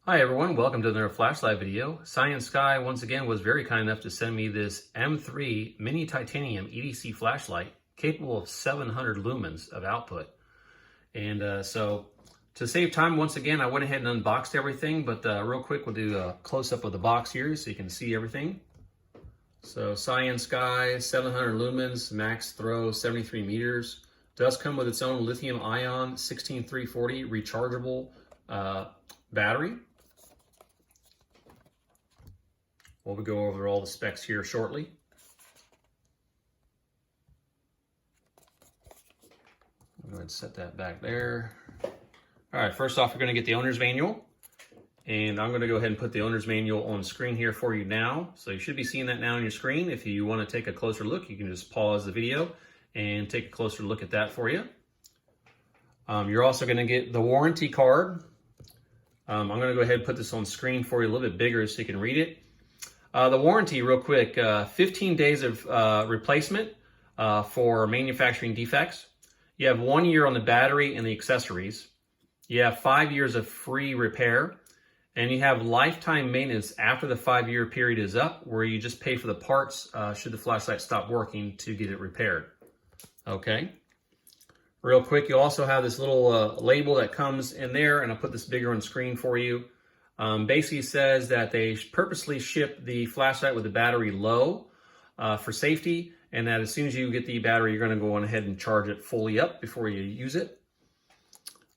Hi everyone, welcome to another flashlight video. CyanSky once again was very kind enough to send me this M3 Mini Titanium EDC flashlight capable of 700 lumens of output. And so to save time, once again, I went ahead and unboxed everything, but real quick, we'll do a close-up of the box here so you can see everything. So CyanSky, 700 lumens, max throw 73 meters. Does come with its own lithium ion 16340 rechargeable battery. We'll go over all the specs here shortly. I'll go ahead and set that back there. All right, first off, we're going to get the owner's manual. And I'm going to go ahead and put the owner's manual on screen here for you now. So you should be seeing that now on your screen. If you want to take a closer look, you can just pause the video and take a closer look at that for you. You're also going to get the warranty card. I'm going to go ahead and put this on screen for you a little bit bigger so you can read it. The warranty, real quick, 15 days of replacement for manufacturing defects. You have 1 year on the battery and the accessories. You have 5 years of free repair. And you have lifetime maintenance after the 5-year period is up, where you just pay for the parts should the flashlight stop working to get it repaired. Okay. Real quick, you also have this little label that comes in there, and I'll put this bigger on screen for you. Basically says that they purposely ship the flashlight with the battery low for safety, and that as soon as you get the battery, you're going to go on ahead and charge it fully up before you use it.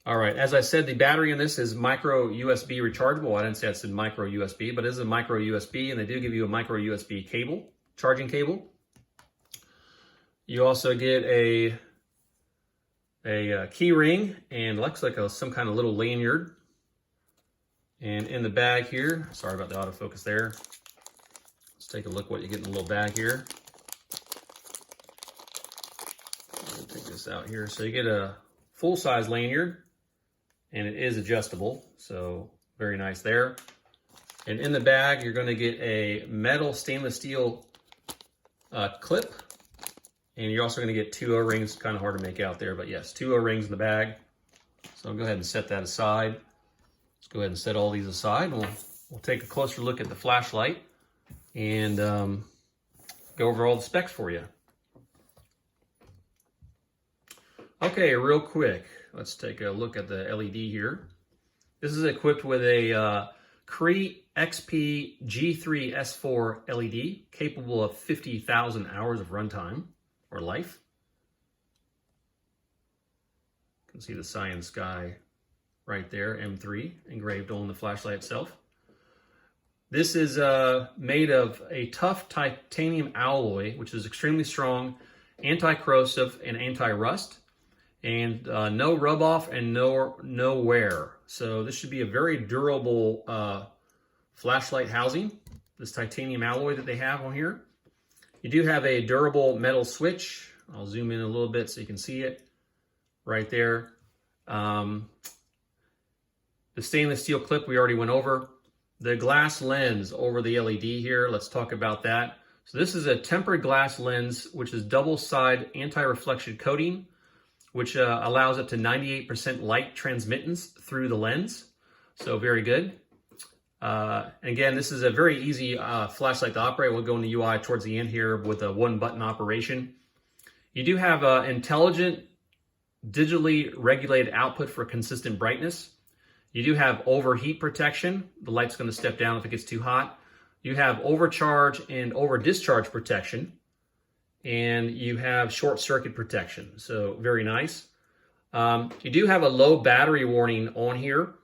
All right, as I said, the battery in this is micro USB rechargeable. I didn't say it's in micro USB, but it is a micro USB, and they do give you a micro USB cable, charging cable. You also get a key ring, and looks like some kind of little lanyard. And in the bag here, sorry about the autofocus there. Let's take a look what you get in the little bag here. I'll take this out here. So you get a full-size lanyard, and it is adjustable, so very nice there. And in the bag, you're going to get a metal stainless steel clip, and you're also going to get 2 O-rings. Kind of hard to make out there, but yes, 2 O-rings in the bag. So I'll go ahead and set that aside. Let's go ahead and set all these aside. We'll take a closer look at the flashlight and go over all the specs for you. Okay, real quick, let's take a look at the LED here. This is equipped with a CREE XP G3 S4 LED capable of 50,000 hours of runtime or life. You can see the CyanSky right there, M3, engraved on the flashlight itself. This is made of a tough titanium alloy, which is extremely strong, anti-corrosive, and anti-rust, and no rub-off and no wear. So this should be a very durable flashlight housing, this titanium alloy that they have on here. You do have a durable metal switch. I'll zoom in a little bit so you can see it right there. The stainless steel clip we already went over. The glass lens over the LED here, let's talk about that. So this is a tempered glass lens, which is double-side anti-reflection coating, which allows up to 98% light transmittance through the lens. So very good. Again, this is a very easy flashlight to operate. We'll go in the UI towards the end here with a 1-button operation. You do have intelligent, digitally regulated output for consistent brightness. You do have overheat protection. The light's going to step down if it gets too hot. You have overcharge and over discharge protection. And you have short circuit protection. So very nice. You do have a low battery warning on here.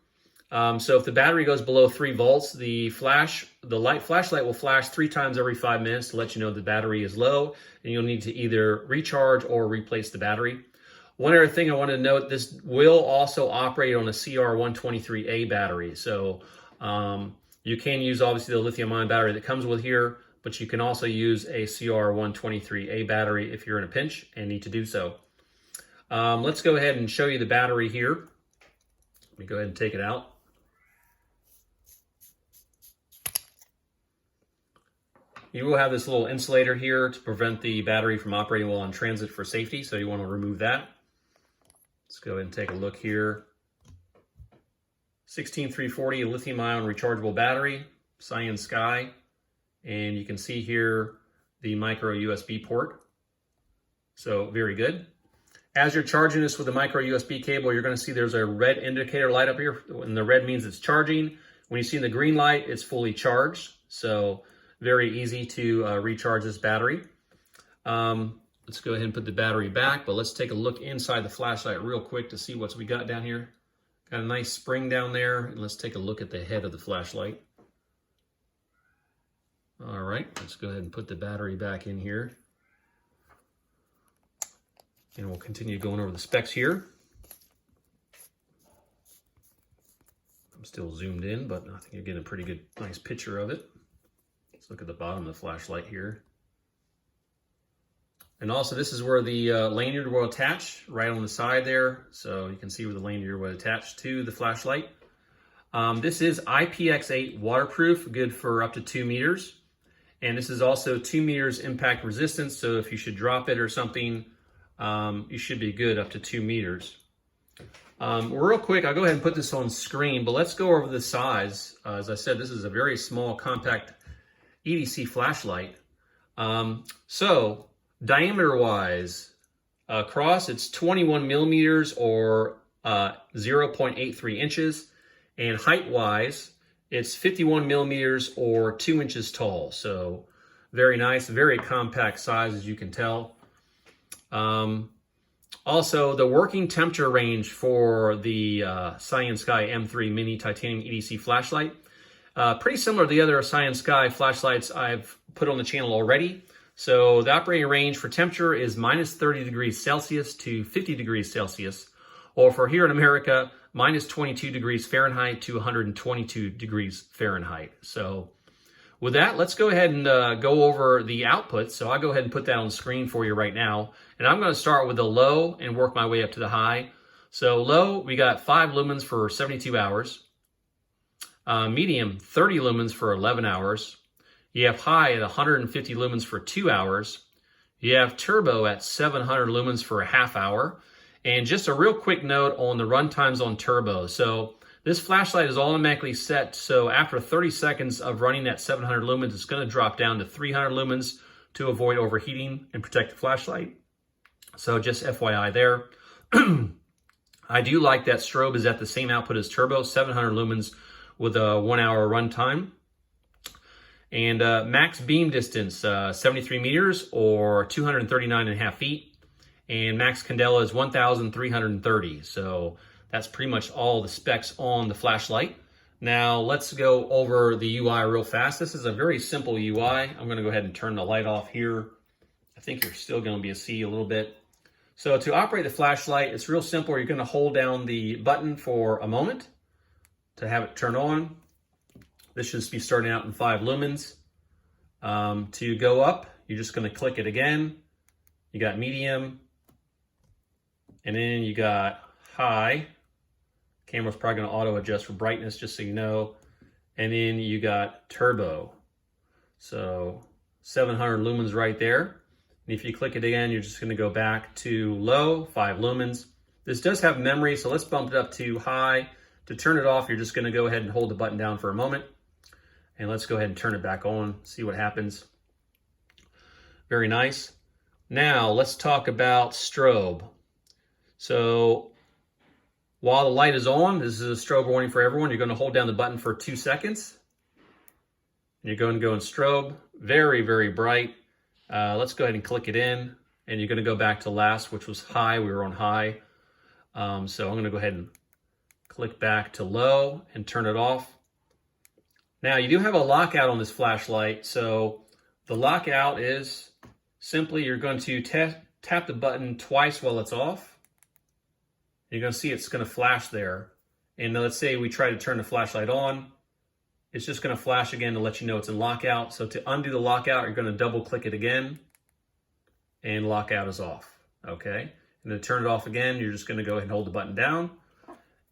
So if the battery goes below 3 volts, the flashlight will flash 3 times every 5 minutes to let you know the battery is low, and you'll need to either recharge or replace the battery. One other thing I wanted to note, this will also operate on a CR123A battery. So you can use obviously the lithium ion battery that comes with here, but you can also use a CR123A battery if you're in a pinch and need to do so. Let's go ahead and show you the battery here. Let me go ahead and take it out. You will have this little insulator here to prevent the battery from operating while in transit for safety, so you want to remove that. Let's go ahead and take a look here. 16340 lithium-ion rechargeable battery, CyanSky, and you can see here the micro USB port. So very good. As you're charging this with a micro USB cable, you're going to see there's a red indicator light up here, and the red means it's charging. When you see the green light, it's fully charged. So very easy to recharge this battery. Let's go ahead and put the battery back, but let's take a look inside the flashlight real quick to see what we got down here. Got a nice spring down there, and let's take a look at the head of the flashlight. All right, let's go ahead and put the battery back in here. And we'll continue going over the specs here. I'm still zoomed in, but I think you're getting a pretty good, nice picture of it. Let's look at the bottom of the flashlight here. And also, this is where the lanyard will attach, right on the side there. So you can see where the lanyard will attach to the flashlight. This is IPX8 waterproof, good for up to 2 meters. And this is also 2 meters impact resistance. So if you should drop it or something, you should be good up to 2 meters. Real quick, I'll go ahead and put this on screen, but let's go over the size. As I said, this is a very small, compact EDC flashlight. So diameter-wise, across it's 21 millimeters or 0.83 inches, and height-wise, it's 51 millimeters or 2 inches tall. So very nice, very compact size, as you can tell. Also, the working temperature range for the CyanSky M3 Mini Titanium EDC flashlight, pretty similar to the other CyanSky flashlights I've put on the channel already. So the operating range for temperature is minus 30 degrees Celsius to 50 degrees Celsius, or for here in America, minus 22 degrees Fahrenheit to 122 degrees Fahrenheit. So with that, let's go ahead and go over the outputs. So I'll go ahead and put that on the screen for you right now. And I'm going to start with the low and work my way up to the high. So low, we got 5 lumens for 72 hours. Medium, 30 lumens for 11 hours. You have high at 150 lumens for 2 hours. You have turbo at 700 lumens for a half hour. And just a real quick note on the run times on turbo. So this flashlight is automatically set, so after 30 seconds of running at 700 lumens, it's going to drop down to 300 lumens to avoid overheating and protect the flashlight. So just FYI there. I do like that strobe is at the same output as turbo, 700 lumens with a 1 hour run time. And max beam distance, 73 meters or 239.5 feet. And max candela is 1,330. So that's pretty much all the specs on the flashlight. Now let's go over the UI real fast. This is a very simple UI. I'm going to go ahead and turn the light off here. I think you're still going to be able to see a little bit. So to operate the flashlight, it's real simple. You're going to hold down the button for a moment to have it turn on. This should be starting out in 5 lumens. To go up, you're just going to click it again. You got medium, and then you got high. Camera's probably going to auto adjust for brightness, just so you know. And then you got turbo. So 700 lumens right there. And if you click it again, you're just going to go back to low, 5 lumens. This does have memory, so let's bump it up to high. To turn it off, you're just going to go ahead and hold the button down for a moment. And let's go ahead and turn it back on, see what happens. Very nice. Now let's talk about strobe. So while the light is on, this is a strobe warning for everyone. You're going to hold down the button for 2 seconds. You're going to go in strobe, very, very bright. Let's go ahead and click it in. And you're going to go back to last, which was high. We were on high. So I'm going to go ahead and click back to low and turn it off. Now you do have a lockout on this flashlight. So the lockout is simply you're going to tap the button twice while it's off. You're going to see it's going to flash there. And let's say we try to turn the flashlight on. It's just going to flash again to let you know it's in lockout. So to undo the lockout, you're going to double click it again and lockout is off. Okay. And to turn it off again, you're just going to go ahead and hold the button down.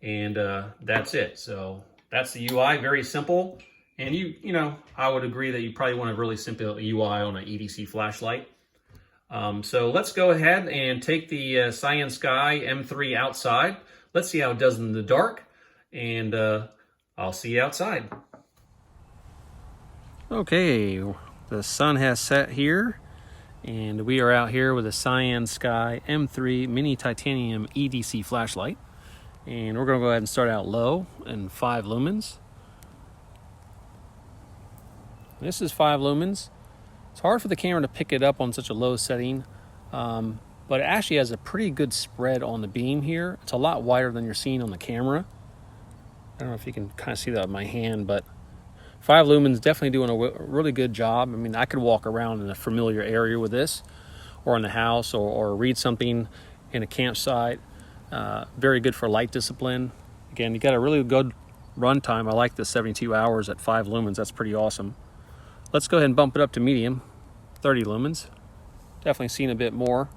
And that's it. So that's the UI, very simple. And you know, I would agree that you probably want a really simple UI on an EDC flashlight. So let's go ahead and take the CyanSky M3 outside. Let's see how it does in the dark. And I'll see you outside. Okay, the sun has set here, and we are out here with a CyanSky M3 Mini Titanium EDC flashlight. And we're going to go ahead and start out low in 5 lumens. This is 5 lumens. It's hard for the camera to pick it up on such a low setting, but it actually has a pretty good spread on the beam here. It's a lot wider than you're seeing on the camera. I don't know if you can kind of see that with my hand, but 5 lumens definitely doing a really good job. I mean, I could walk around in a familiar area with this, or in the house, or read something in a campsite. Very good for light discipline. Again, you got a really good run time. I like the 72 hours at 5 lumens. That's pretty awesome. Let's go ahead and bump it up to medium, 30 lumens. Definitely seen a bit more.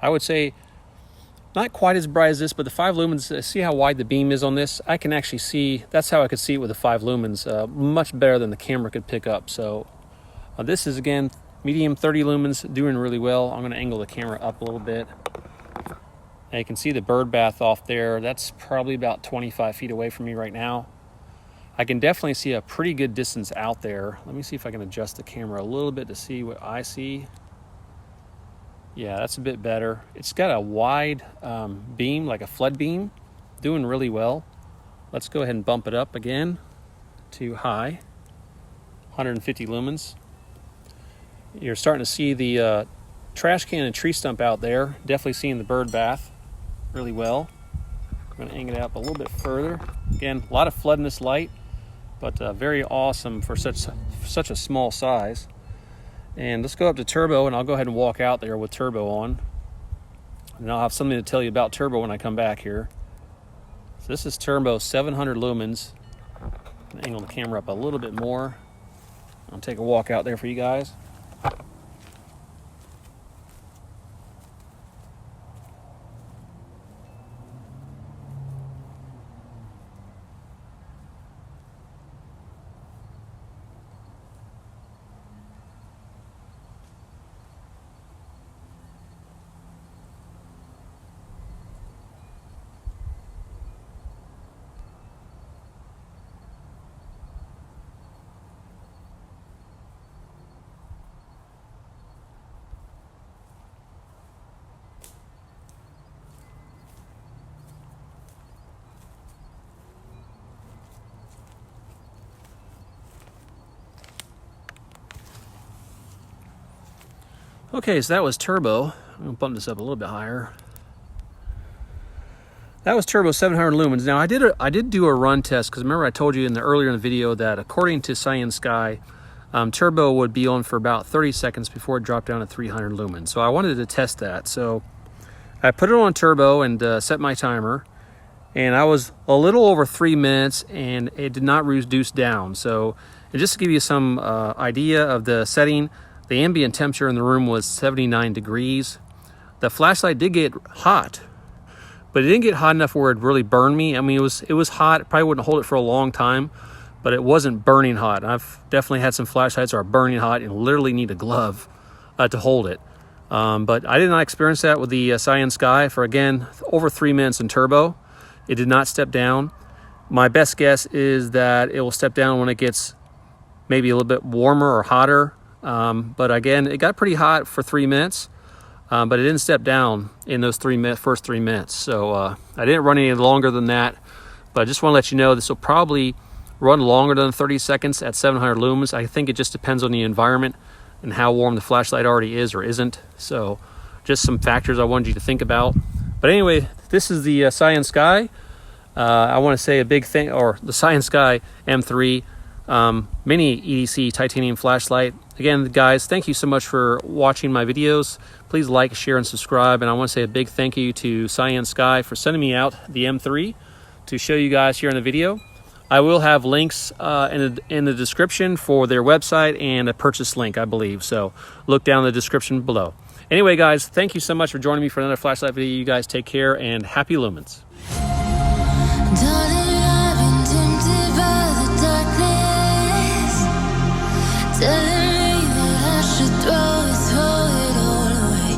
I would say not quite as bright as this, but the 5 lumens, see how wide the beam is on this? I can actually see, that's how I could see it with the 5 lumens, much better than the camera could pick up. So this is, again, medium 30 lumens, doing really well. I'm gonna angle the camera up a little bit. Now you can see the bird bath off there. That's probably about 25 feet away from me right now. I can definitely see a pretty good distance out there. Let me see if I can adjust the camera a little bit to see what I see. Yeah, that's a bit better. It's got a wide beam, like a flood beam, doing really well. Let's go ahead and bump it up again to high, 150 lumens. You're starting to see the trash can and tree stump out there. Definitely seeing the bird bath really well. I'm going to angle it up a little bit further. Again, a lot of flood in this light, but very awesome for such a small size. And let's go up to turbo, and I'll go ahead and walk out there with turbo on. And I'll have something to tell you about turbo when I come back here. So this is turbo, 700 lumens. Angle the camera up a little bit more. I'll take a walk out there for you guys. Okay, so that was turbo. I'm gonna bump this up a little bit higher. That was turbo, 700 lumens. Now I did do a run test, because remember I told you earlier in the video that according to CyanSky, turbo would be on for about 30 seconds before it dropped down to 300 lumens. So I wanted to test that. So I put it on turbo and set my timer, and I was a little over 3 minutes, and it did not reduce down. So just to give you some idea of the setting, the ambient temperature in the room was 79 degrees. The flashlight did get hot, but it didn't get hot enough where it really burned me. I mean, it was hot. It probably wouldn't hold it for a long time, but it wasn't burning hot. I've definitely had some flashlights that are burning hot and literally need a glove to hold it. But I did not experience that with the CyanSky for, again, over 3 minutes in turbo. It did not step down. My best guess is that it will step down when it gets maybe a little bit warmer or hotter. But again, it got pretty hot for 3 minutes, but it didn't step down in those first 3 minutes. So I didn't run any longer than that, but I just want to let you know this will probably run longer than 30 seconds at 700 lumens. I think it just depends on the environment and how warm the flashlight already is or isn't. So just some factors I wanted you to think about. But anyway, this is the CyanSky. I want to say a big thing, or the CyanSky M3 Mini EDC Titanium flashlight. Again, guys, thank you so much for watching my videos. Please like, share, and subscribe. And I want to say a big thank you to CyanSky for sending me out the M3 to show you guys here in the video. I will have links in the description for their website and a purchase link, I believe. So look down in the description below. Anyway, guys, thank you so much for joining me for another flashlight video. You guys take care, and happy lumens. Telling me that I should throw